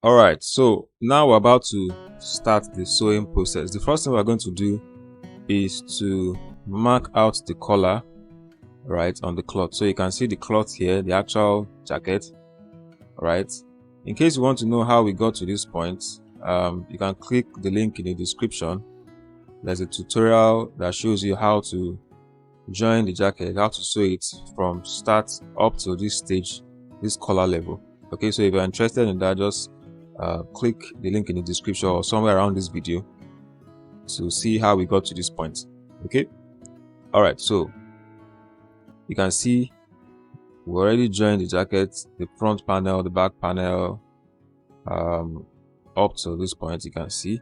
All right, so now we're about to start the sewing process. The first thing we're going to do is to mark out the collar, right, on the cloth. So you can see the cloth here, the actual jacket, right? In case you want to know how we got to this point, you can click the link in the description. There's a tutorial that shows you how to join the jacket, how to sew it from start up to this stage, this collar level. Okay, so if you're interested in that, just click the link in the description or somewhere around this video to see how we got to this point. Okay, all right, so you can see we already joined the jacket, the front panel, the back panel, up to this point. You can see.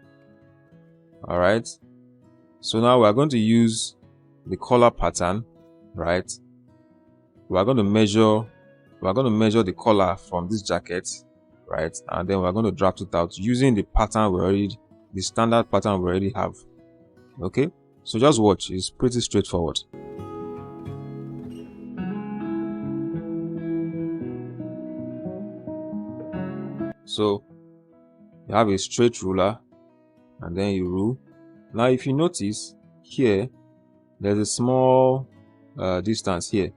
All right, so now we're going to use the collar pattern, right? We're going to measure the collar from this jacket, right? And then we're going to draft it out using the pattern the standard pattern we already have. Okay, so just watch. It's pretty straightforward. So you have a straight ruler and then you rule. Now if you notice here, there's a small distance here.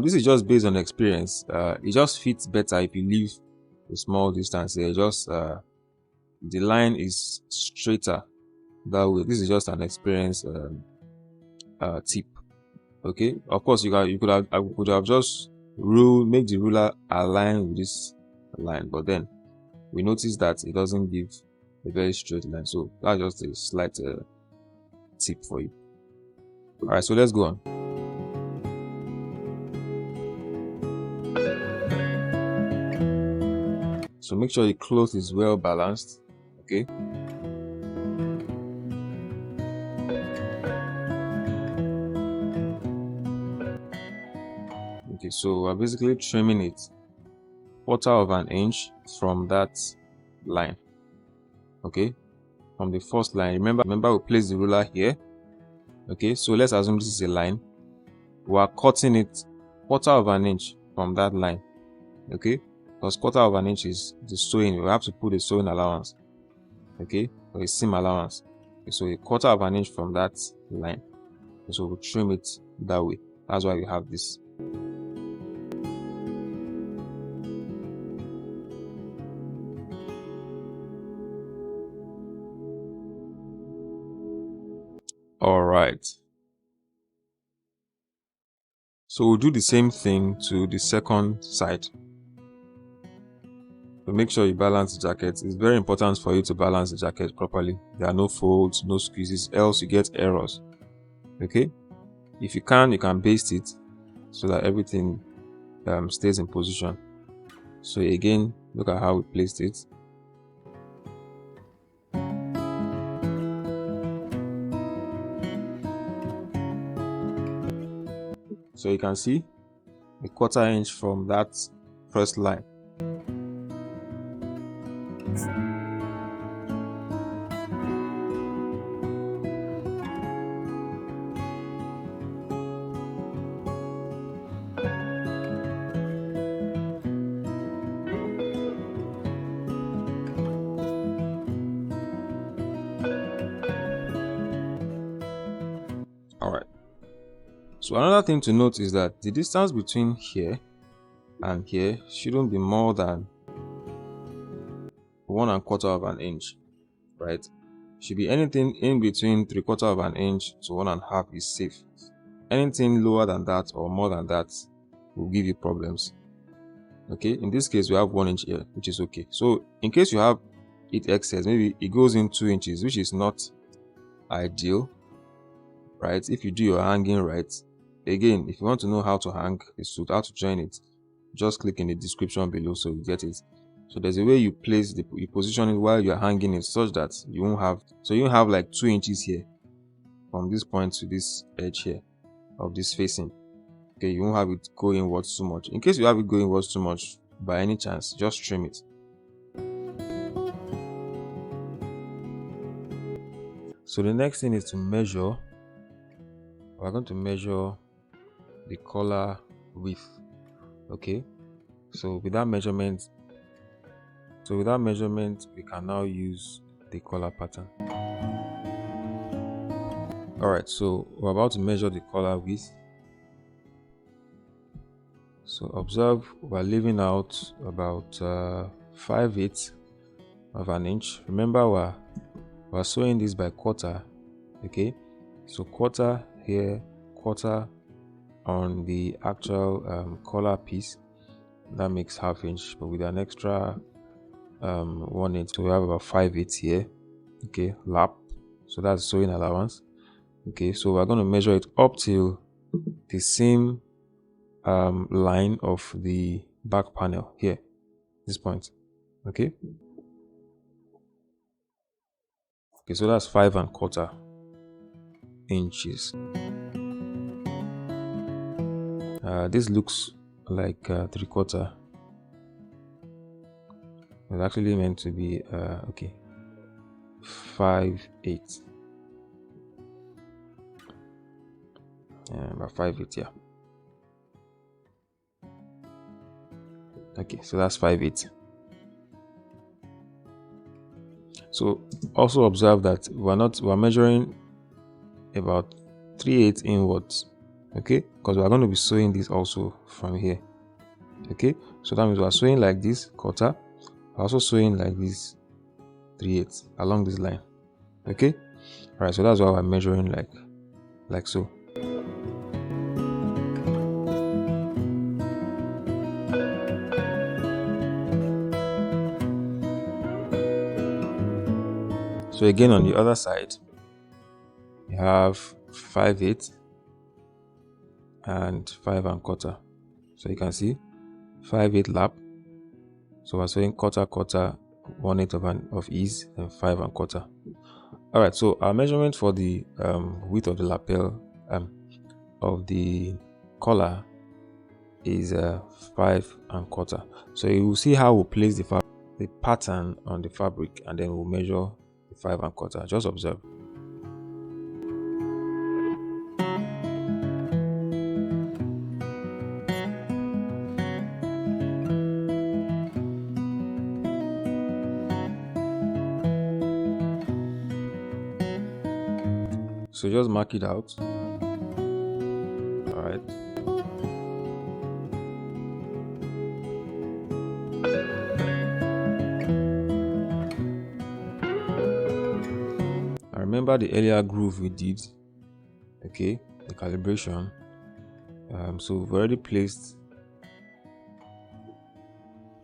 This is just based on experience. It just fits better if you leave a small distance here. Just the line is straighter that way. This is just an experience tip. Okay, of course I could have just make the ruler align with this line, but then we notice that it doesn't give a very straight line, so that's just a slight tip for you. All right, so let's go on. So make sure your cloth is well balanced. Okay, so we're basically trimming it 1/4 of an inch from that line. Okay, from the first line. Remember we place the ruler here. Okay, so let's assume this is a line. We are cutting it 1/4 of an inch from that line. Okay, because 1/4 of an inch is the sewing. We have to put a sewing allowance. Okay, or a seam allowance. Okay, so 1/4 of an inch from that line. So we'll trim it that way. That's why we have this. All right. So we'll do the same thing to the second side. So make sure you balance the jacket. It's very important for you to balance the jacket properly. There are no folds, no squeezes, else you get errors. Okay, if you can baste it so that everything stays in position. So again, look at how we placed it. So you can see a 1/4 inch from that first line. All right. So another thing to note is that the distance between here and here shouldn't be more than 1/4 of an inch, right? Should be anything in between 3/4 of an inch to 1.5 is safe. Anything lower than that or more than that will give you problems. Okay, in this case we have 1 inch here, which is okay. So in case you have it excess, maybe it goes in 2 inches, which is not ideal, right? If you do your hanging right, again, if you want to know how to hang a suit, how to join it, just click in the description below so you get it. So there's a way you place you position it while you're hanging it such that you won't have like 2 inches here from this point to this edge here of this facing. Okay, you won't have it go inwards too much. In case you have it going inwards too much by any chance, just trim it. So the next thing is to measure. We're going to measure the collar width. Okay, so with that measurement, So with that measurement, we can now use the collar pattern. Alright, so we're about to measure the collar width. So observe, we're leaving out about 5/8 of an inch. Remember, we're sewing this by quarter. Okay, so quarter here, quarter on the actual collar piece, that makes ½ inch, but with an extra 1/8, so we have about 5/8 here. Okay, lap, so that's sewing allowance. Okay, so we're going to measure it up till the same line of the back panel here, this point. Okay, so that's 5¼ inches. This looks like 3/4. It's actually meant to be 5/8. About 5/8, yeah. Okay, so that's 5/8. So also observe that we're measuring about 3/8 inwards. Okay, because we're going to be sewing this also from here. Okay, so that means we're sewing like this quarter, we're also sewing like this 3/8 along this line. Okay, all right, so that's why we're measuring like so. So again, on the other side, we have 5/8 and 5¼ So you can see 5/8 lap. So we're sewing quarter, 1/8 of ease, and 5¼ All right, so our measurement for the width of the lapel of the collar is 5¼ So you will see how we'll place the pattern on the fabric, and then we'll measure the 5¼ Just observe. So just mark it out. All right. I remember the earlier groove we did. Okay, the calibration. So we've already placed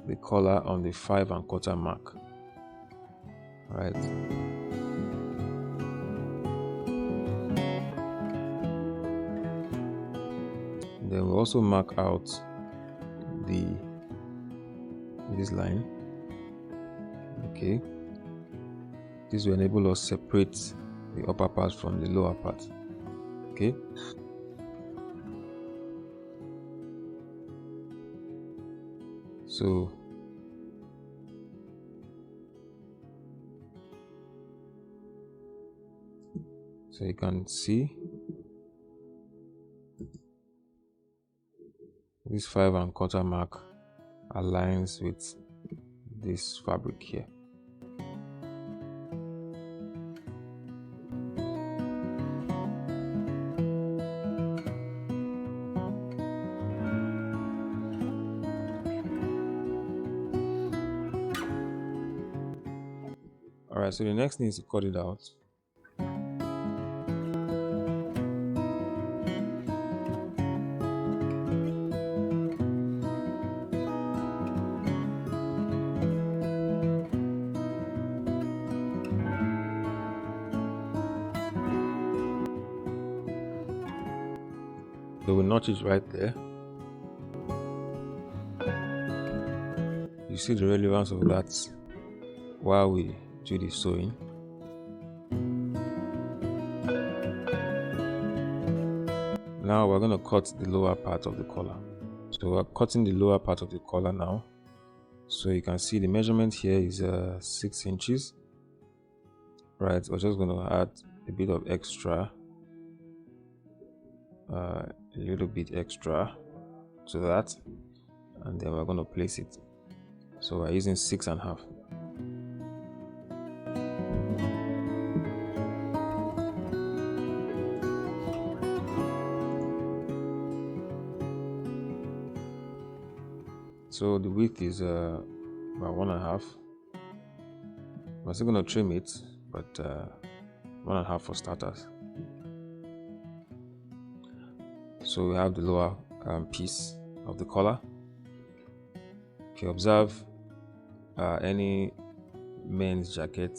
the collar on the 5¼ mark. All right. Then we'll also mark out this line. Okay, this will enable us separate the upper part from the lower part. Okay, so you can see this 5¼ mark aligns with this fabric here. All right, so the next thing is to cut it out. So we'll notch it right there. You see the relevance of that while we do the sewing. Now we're going to cut the lower part of the collar. So we're cutting the lower part of the collar now. So you can see the measurement here is 6 inches. Right, we're just going to add a bit of extra, a little bit extra to that, and then we're going to place it. So we're using 6.5. So the width is about 1.5. We're still going to trim it, but 1.5 for starters. So we have the lower piece of the collar. If you observe any men's jacket,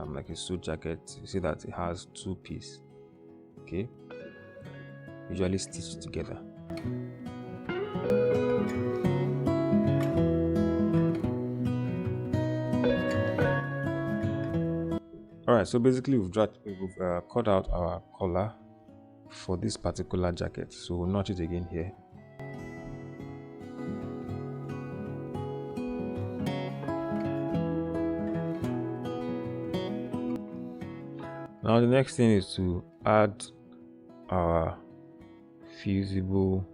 like a suit jacket, you see that it has 2 pieces. Okay, usually stitched together. Alright, so basically we've cut out our collar for this particular jacket, so we'll notch it again here. Now the next thing is to add our fusible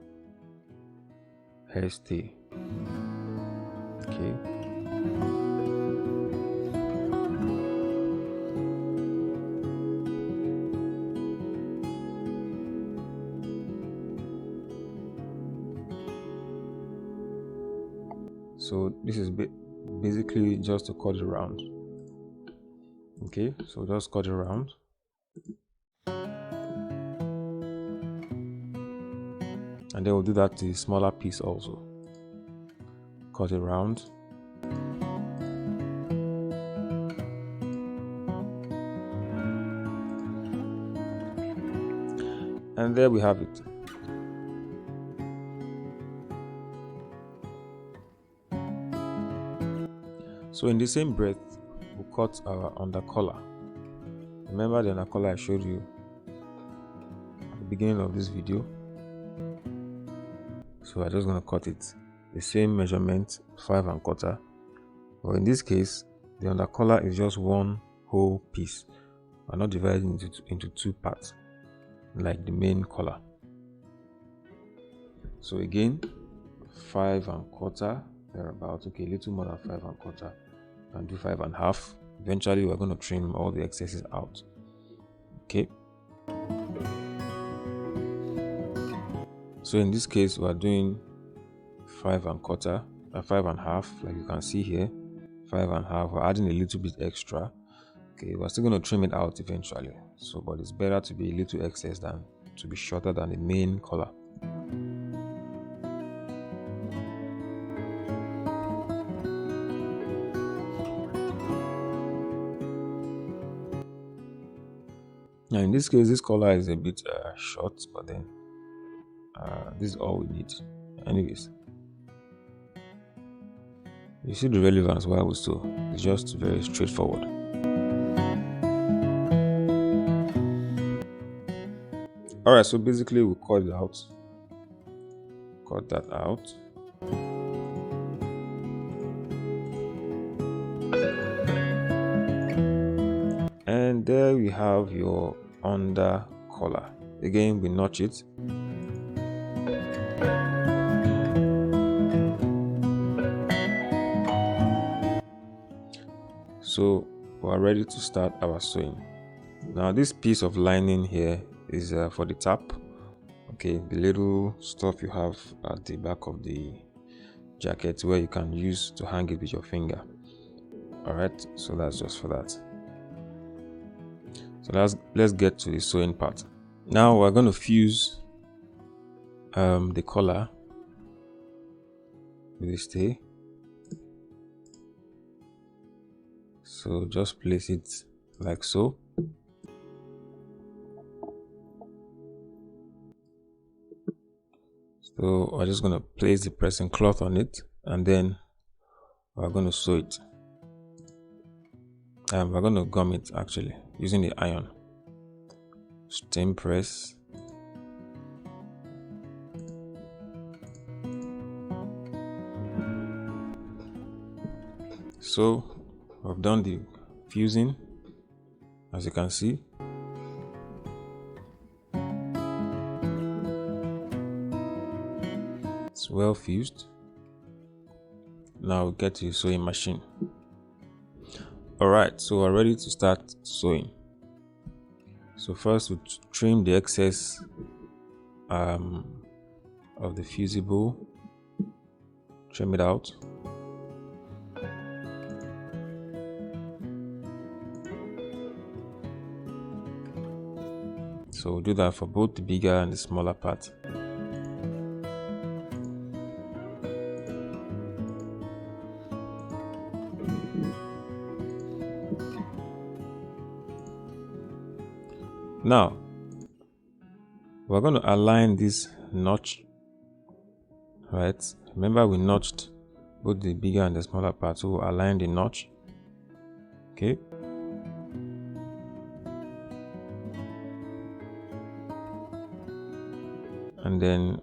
hairstay. Okay. So this is basically just to cut it around. Okay, so just cut it around. And then we'll do that to the smaller piece also. Cut it around. And there we have it. So in the same breath, we'll cut our under collar. Remember the under collar I showed you at the beginning of this video? So I'm just going to cut it the same measurement, 5.25. But in this case, the under collar is just one whole piece. I'm not dividing it into 2 parts like the main collar. So again, 5.25, thereabout. Okay, a little more than 5.25, and do 5.5. Eventually we're going to trim all the excesses out. Okay, so in this case we're doing 5.25 and 5.5, like you can see here. 5.5, we're adding a little bit extra. Okay, we're still going to trim it out eventually, so but it's better to be a little excess than to be shorter than the main collar. Now in this case, this collar is a bit short, but then this is all we need. Anyways, you see the relevance why we sew. It's just very straightforward. Alright, so basically we cut it out. Cut that out. And there we have your under collar. Again, we notch it. So we are ready to start our sewing. Now this piece of lining here is for the top. Okay, the little stuff you have at the back of the jacket where you can use to hang it with your finger. Alright, so that's just for that. So let's get to the sewing part. Now we're going to fuse the collar with the stay. So just place it like so. So we're just going to place the pressing cloth on it, and then we're going to sew it. We're going to gum it actually using the iron. Stem press. So I've done the fusing, as you can see. It's well fused. Now get to your sewing machine. Alright, so we're ready to start sewing. So first we trim the excess of the fusible, trim it out. So we'll do that for both the bigger and the smaller part. Now we're going to align this notch, right? Remember we notched both the bigger and the smaller part, so we'll align the notch. Okay. And then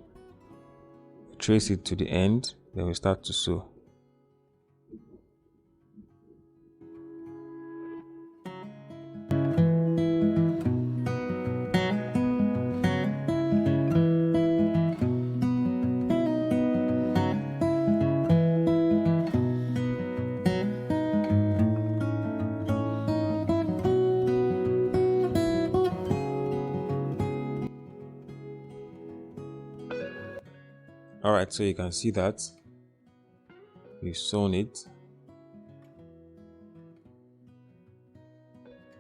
trace it to the end, then we start to sew. Alright, so you can see that we've sewn it.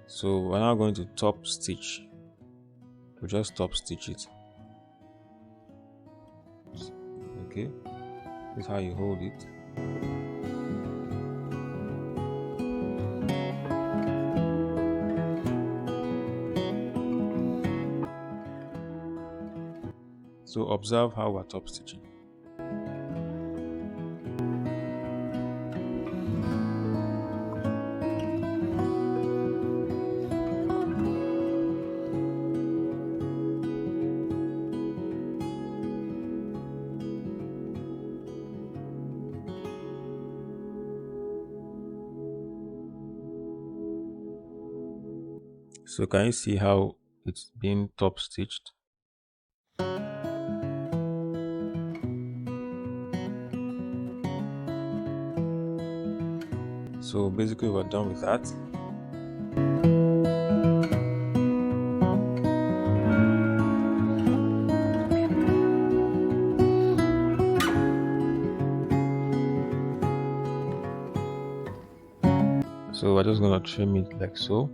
So we're now going to top stitch. We'll just top stitch it. Okay, this is how you hold it. So observe how we're top stitching. So can you see how it's being top stitched? So basically we're done with that. So we're just gonna trim it like so.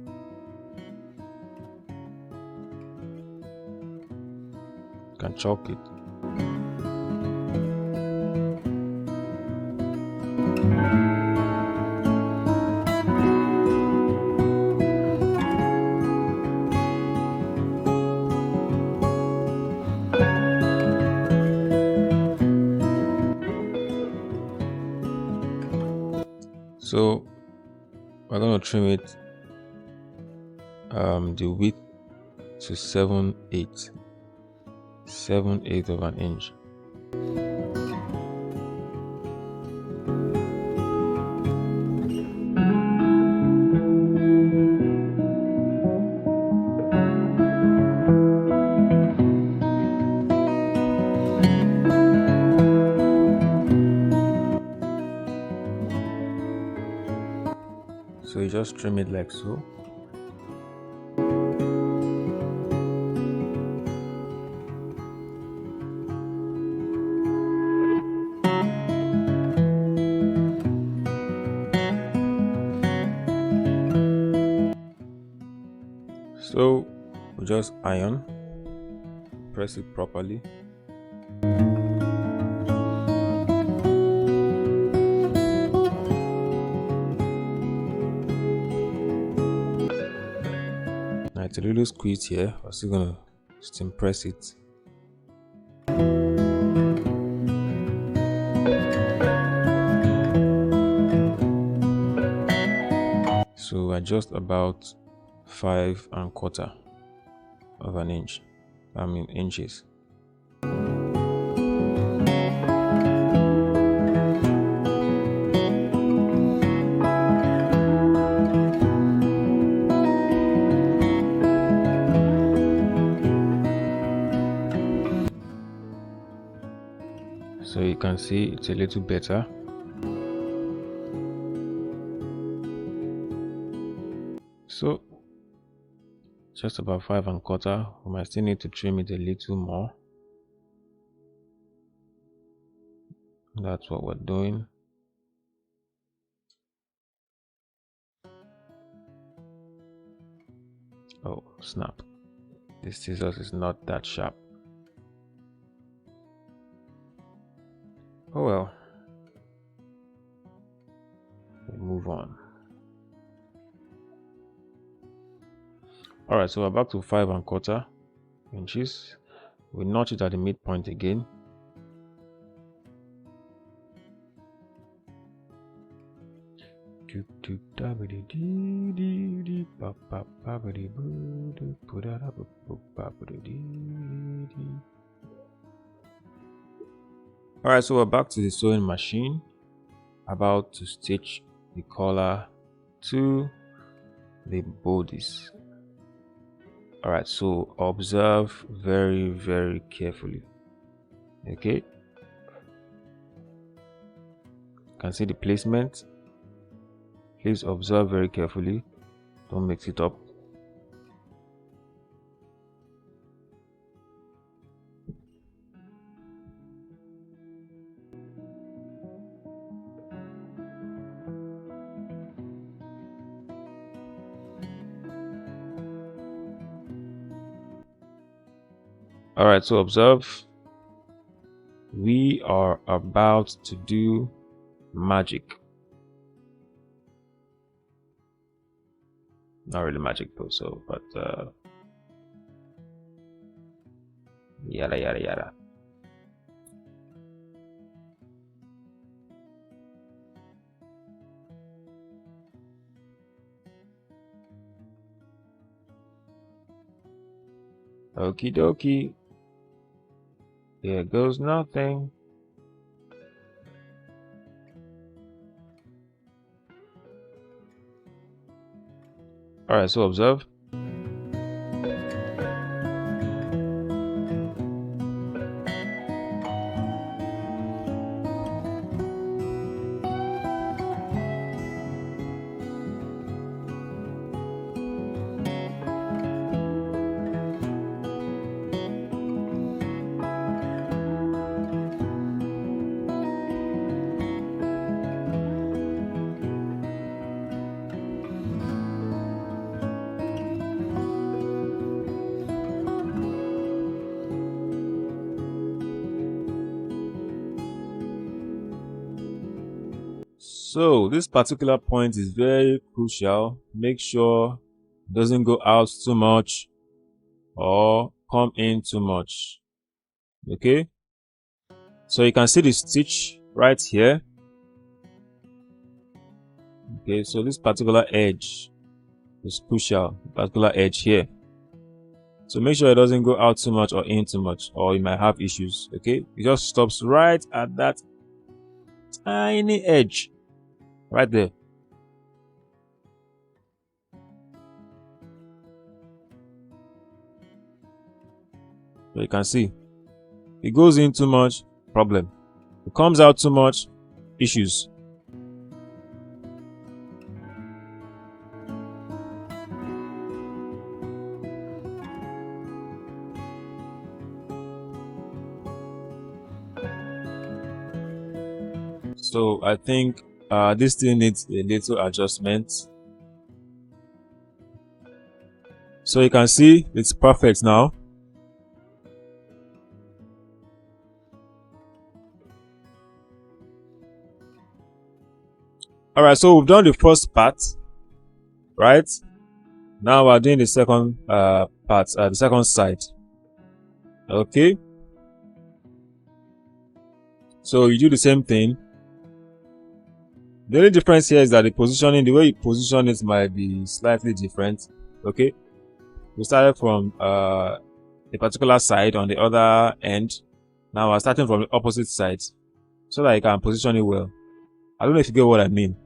You can chalk it. So we're going to trim it the width to 7/8 of an inch. So you just trim it like so. So we just iron, press it properly. Now it's a little squeeze here. We're still gonna steam press it. So we're just about 5¼ of an inch. I mean inches. So you can see it's a little better. So just about 5 1/4. We might still need to trim it a little more. That's what we're doing. Oh snap, this scissors is not that sharp. Oh well, we move on. Alright, so we're back to 5 1/4 inches. We notch it at the midpoint again. Alright, so we're back to the sewing machine, about to stitch the collar to the bodies. Alright, so observe very, very carefully. Okay, you can see the placement. Please observe very carefully, don't mix it up. Alright, so observe, we are about to do magic. Not really magic though, so but yada yada yada. Okie dokie. Here goes nothing. Alright, so observe. So this particular point is very crucial. Make sure it doesn't go out too much or come in too much. Okay, so you can see the stitch right here. Okay, so this particular edge is crucial, particular edge here. So make sure it doesn't go out too much or in too much, or you might have issues. Okay, it just stops right at that tiny edge right there. So you can see it goes in too much, problem. It comes out too much, issues. So I think this thing needs a little adjustment. So you can see it's perfect now. Alright, so we've done the first part, right? Now we're doing the second part, the second side. Okay, so you do the same thing. The only difference here is that the positioning, the way you position it might be slightly different. Okay, we started from a particular side on the other end. Now we're starting from the opposite side so that you can position it well. I don't know if you get what I mean.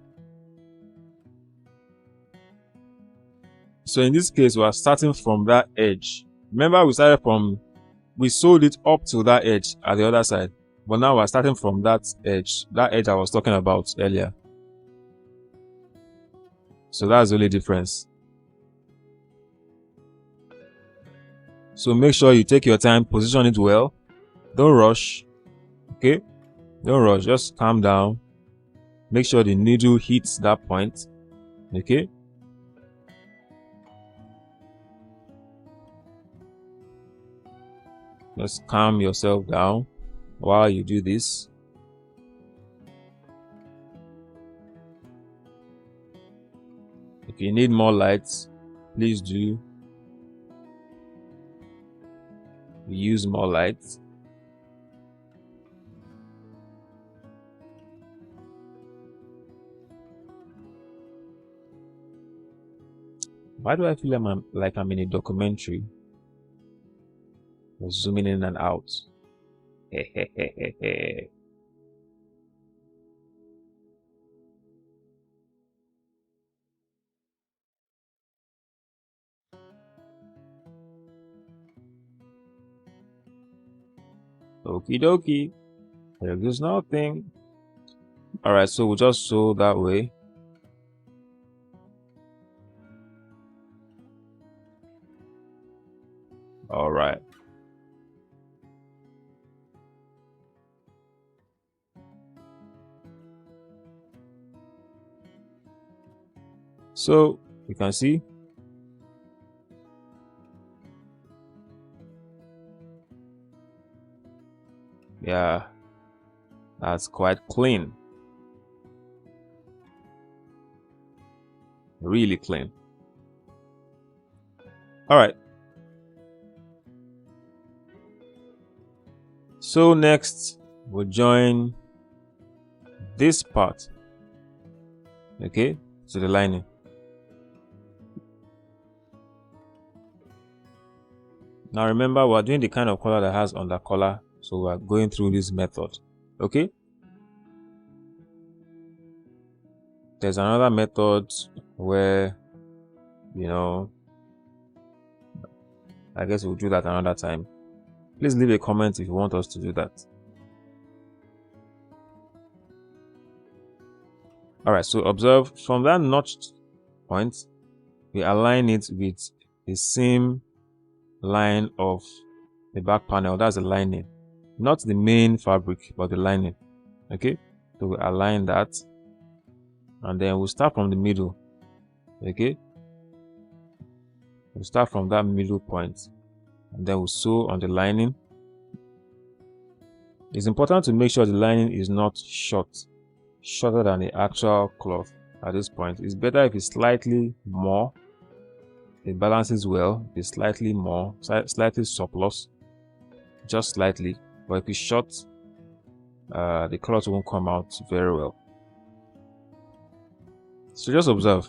So in this case, we are starting from that edge. Remember, we sewed it up to that edge at the other side, but now we're starting from that edge I was talking about earlier. So that's the only difference. So make sure you take your time, position it well. Don't rush. Okay? Don't rush. Just calm down. Make sure the needle hits that point. Okay? Just calm yourself down while you do this. If you need more lights, please do use more lights. Why do I feel like I'm in a documentary? Zooming in and out. Okie dokie. There goes nothing. Alright, so we'll just sew that way. Alright. So you can see yeah, that's quite clean. Really clean. Alright. So next we'll join this part, okay, to the lining. Now remember, we're doing the kind of collar that has under collar, so we're going through this method. Okay, there's another method where, you know, I guess we'll do that another time. Please leave a comment if you want us to do that. Alright, so observe from that notched point, we align it with the seam line of the back panel. That's the lining, not the main fabric, but the lining. Okay, so we align that, and then we'll start from the middle. Okay, we'll start from that middle point, and then we'll sew on the lining. It's important to make sure the lining is not shorter than the actual cloth. At this point, it's better if it's slightly more. It balances well. If it's slightly more, slightly surplus, just slightly. But if it's short, the cloth won't come out very well. So just observe.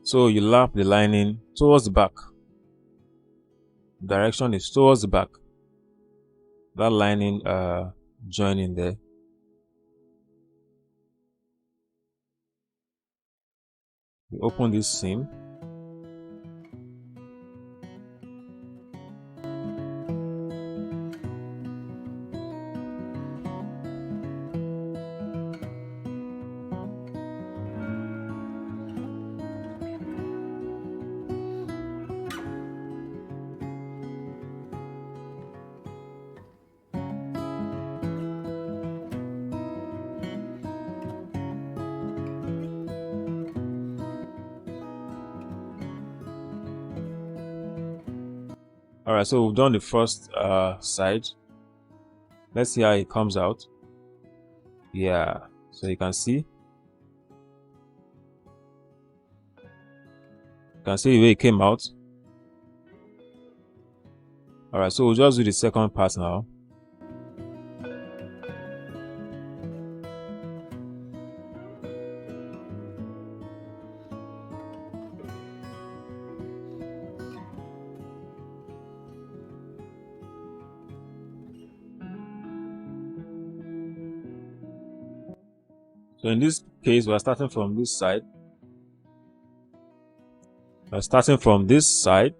So you lap the lining towards the back. Direction is towards the back. That lining joining there. You open this seam. Alright, so we've done the first side. Let's see how it comes out. Yeah, so you can see the way it came out. Alright, so we'll just do the second part now. So in this case, we're starting from this side. We're starting from this side.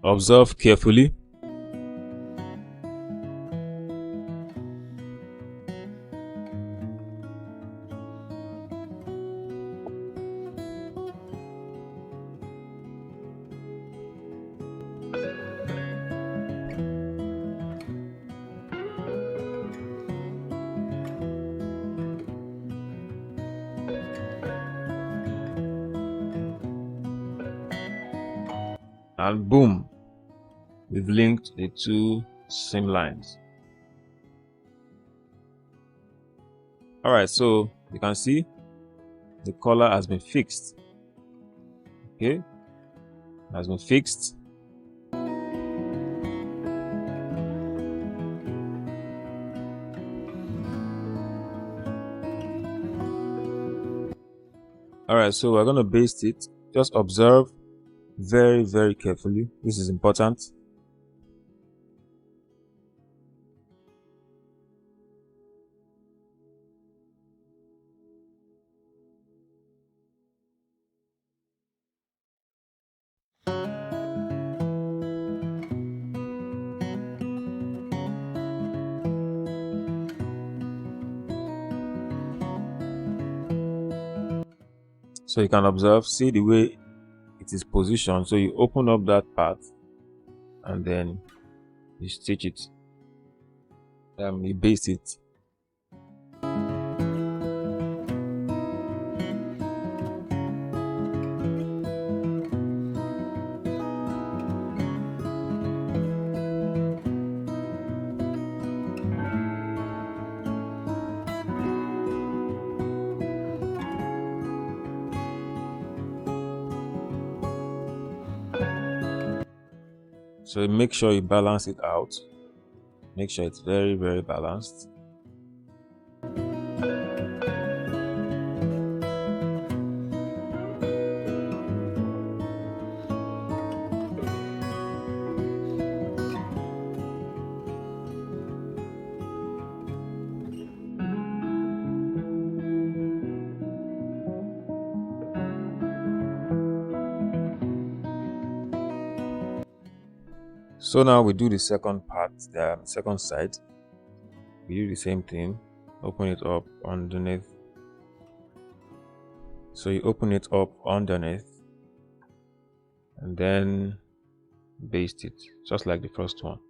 Observe carefully. And boom, we've linked the two seam lines. Alright, so you can see the collar has been fixed. Okay, it has been fixed. Alright, so we're going to baste it. Just observe very carefully. This is important. So you can observe, see the way it is positioned. So you open up that part and then you stitch it. You baste it. So make sure you balance it out. Make sure it's very balanced. So now we do the second part, the second side. We do the same thing. Open it up underneath. So you open it up underneath and then baste it, just like the first one.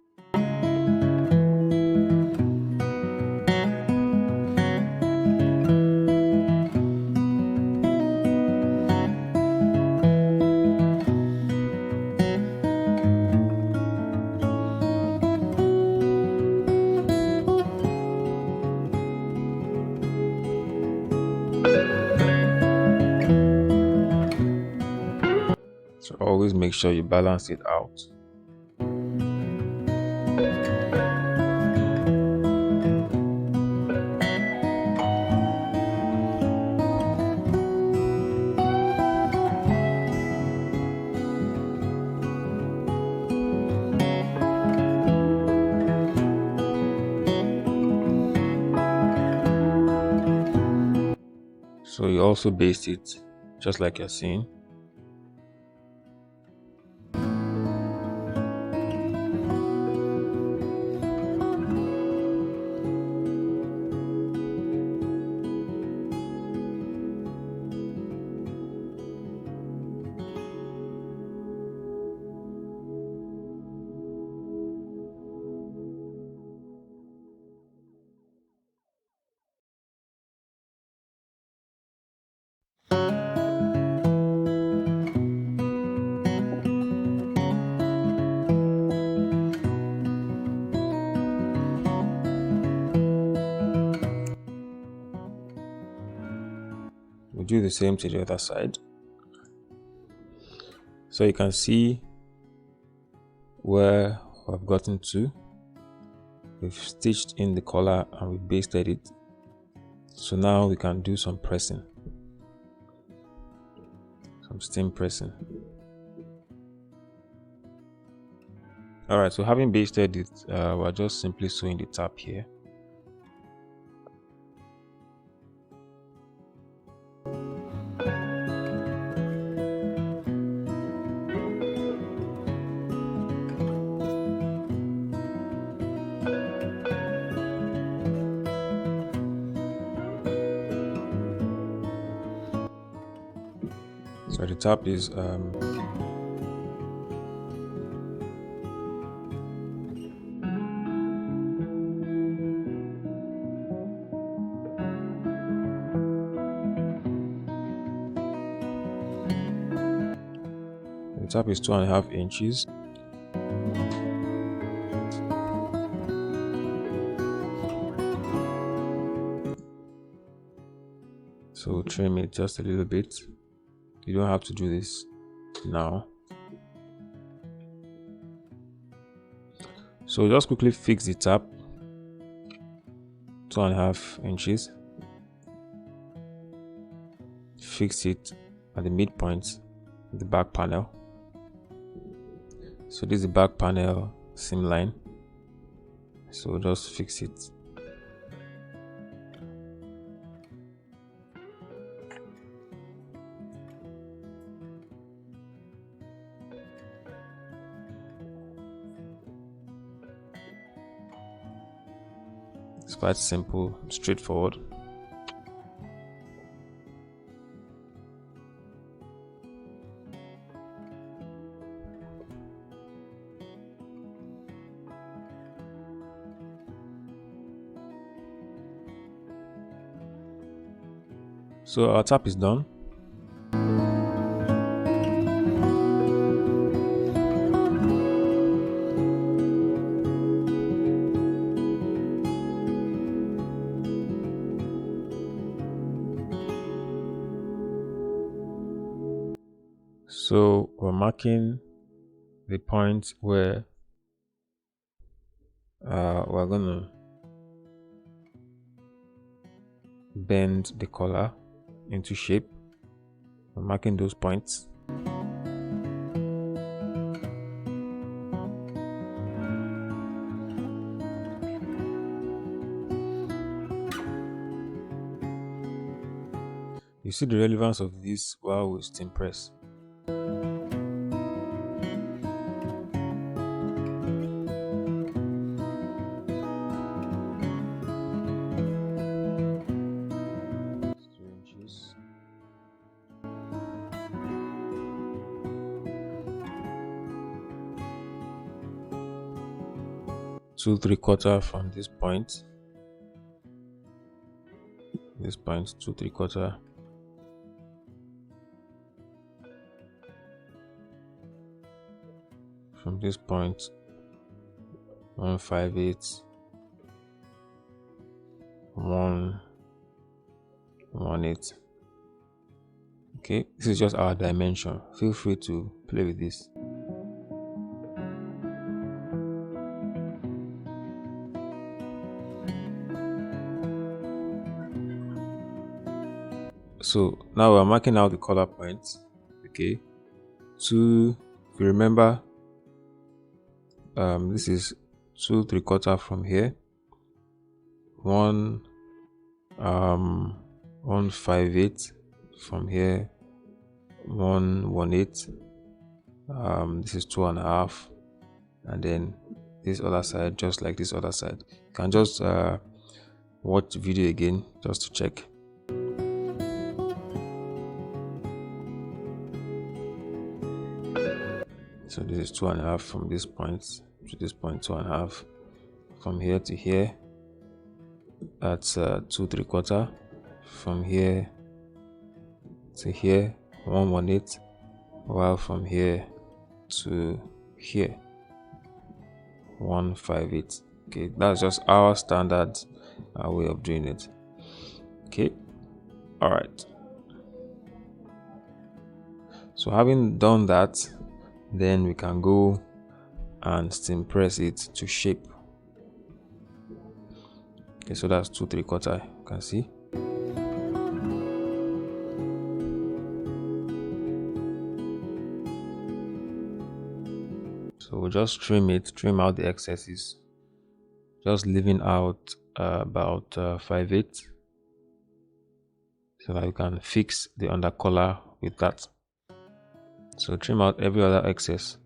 So always make sure you balance it out. So you also baste it just like you're seeing. We do the same to the other side. So you can see where I've gotten to. We've stitched in the collar and we basted it. So now we can do some pressing, some seam pressing. Alright, so having basted it, we're just simply sewing the tab here. So the tab is the tab is 2.5 inches. So trim it just a little bit. You don't have to do this now. So just quickly fix the tab 2.5 inches. Fix it at the midpoint of the back panel. So this is the back panel seam line. So just fix it. It's quite simple, straightforward. So our tab is done. So we're marking the point where we're gonna bend the collar into shape. We're marking those points. You see the relevance of this while we seam press. Two 3/4 from this point. This point 2 3/4. From this point 1/5/8, 1/1/8. Okay, this is just our dimension. Feel free to play with this. So now we're marking out the collar points. Okay, if you remember, this is 2 3/4 from here, 1/5/8 from here, 1/1/8. This is 2.5, and then this other side, just like this other side. You can just watch the video again just to check. So this is 2.5 from this point to this point, 2.5 from here to here. That's 2 3/4 from here to here, 1/1/8, while from here to here, 1/5/8. Okay, that's just our standard way of doing it. Okay, all right. So having done that, then we can go and steam press it to shape. Okay, so that's 2 3/4, you can see. So we'll just trim out the excesses, just leaving out about 5/8, so that you can fix the undercollar with that. So trim out every other excess.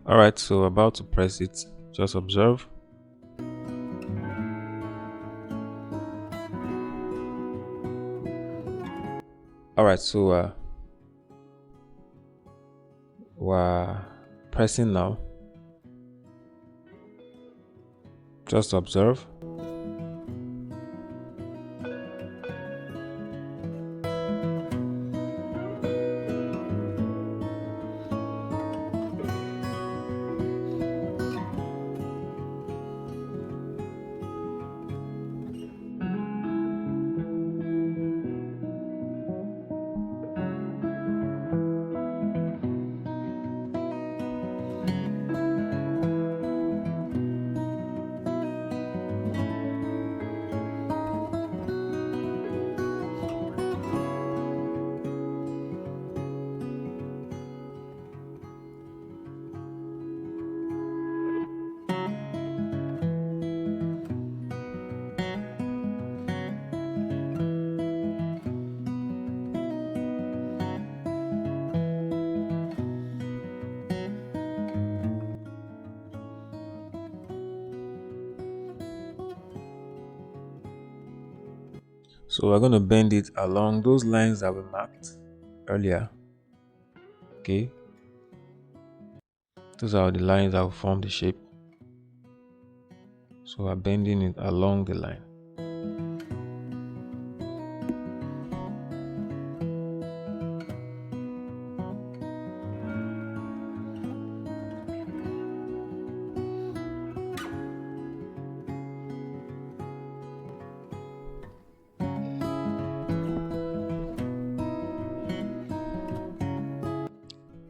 Alright, so about to press it, just observe. Alright, so we're pressing now. Just observe. So we're going to bend it along those lines that we marked earlier. Okay, those are the lines that will form the shape. So we're bending it along the line.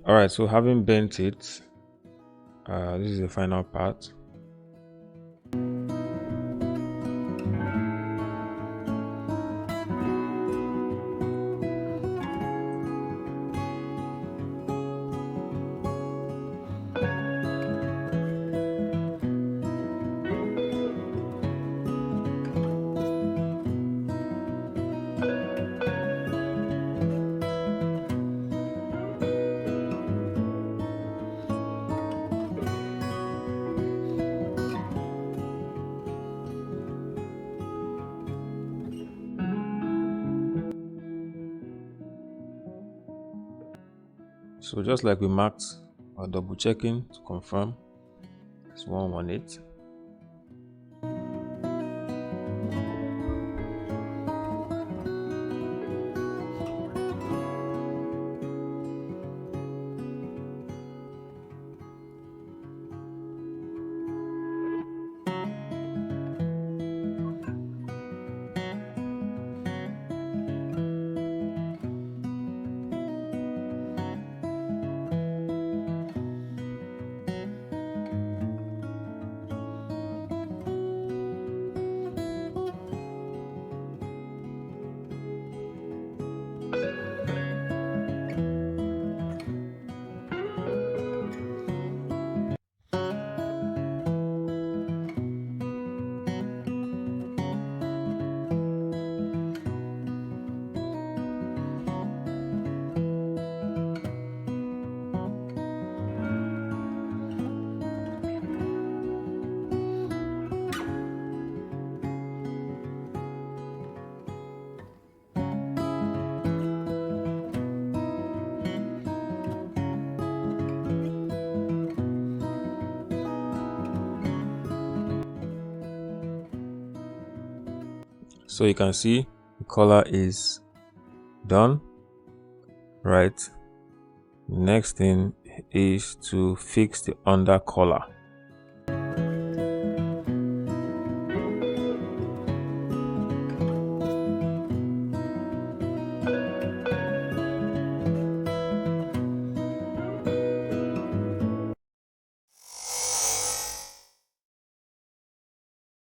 Alright, so having bent it, this is the final part. So just like we marked, or double checking to confirm, it's 118. So you can see the collar is done, right? Next thing is to fix the under collar.